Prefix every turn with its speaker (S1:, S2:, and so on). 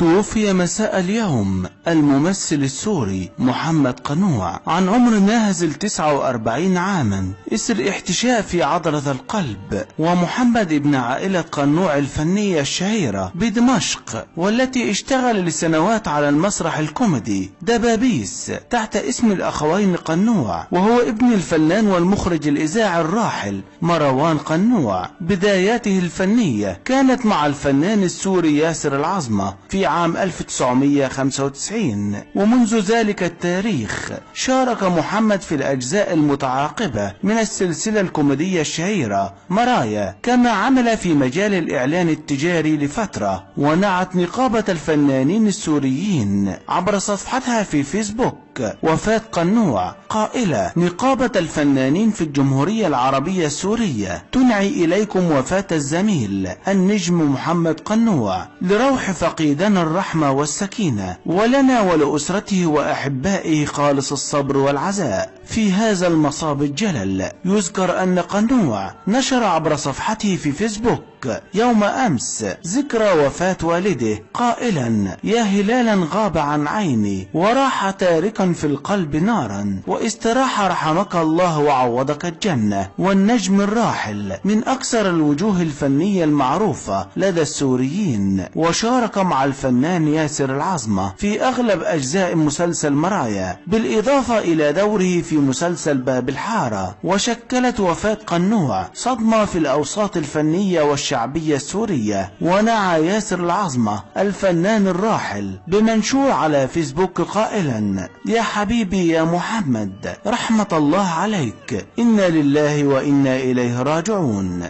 S1: توفي مساء اليوم الممثل السوري محمد قنوع عن عمر ناهز 49 عاما إثر احتشاء في عضلة القلب. ومحمد ابن عائلة قنوع الفنية الشهيرة بدمشق، والتي اشتغل لسنوات على المسرح الكوميدي دبابيس تحت اسم الأخوين قنوع، وهو ابن الفنان والمخرج الإذاعي الراحل مروان قنوع. بداياته الفنية كانت مع الفنان السوري ياسر العظمة في عام 1995، ومنذ ذلك التاريخ شارك محمد في الأجزاء المتعاقبة من السلسلة الكوميدية الشهيرة مرايا، كما عمل في مجال الإعلان التجاري لفترة. ونعت نقابة الفنانين السوريين عبر صفحتها في فيسبوك وفاة قنوع قائلة: نقابة الفنانين في الجمهورية العربية السورية تنعي إليكم وفاة الزميل النجم محمد قنوع، لروح فقيدنا الرحمة والسكينة، ولنا ولأسرته وأحبائه خالص الصبر والعزاء في هذا المصاب الجلل. يذكر أن قنوع نشر عبر صفحته في فيسبوك يوم أمس ذكرى وفاة والده قائلا: يا هلالا غاب عن عيني وراح تاركا في القلب نارا، واستراح رحمك الله وعوضك الجنة. والنجم الراحل من أكثر الوجوه الفنية المعروفة لدى السوريين، وشارك مع الفنان ياسر العظمة في أغلب أجزاء مسلسل مرايا، بالإضافة إلى دوره في مسلسل باب الحارة. وشكلت وفاة قنوع صدمة في الأوساط الفنية والشعبية السورية. ونعى ياسر العظمة الفنان الراحل بمنشور على فيسبوك قائلا: يا حبيبي يا محمد، رحمة الله عليك، إنا لله وإنا إليه راجعون.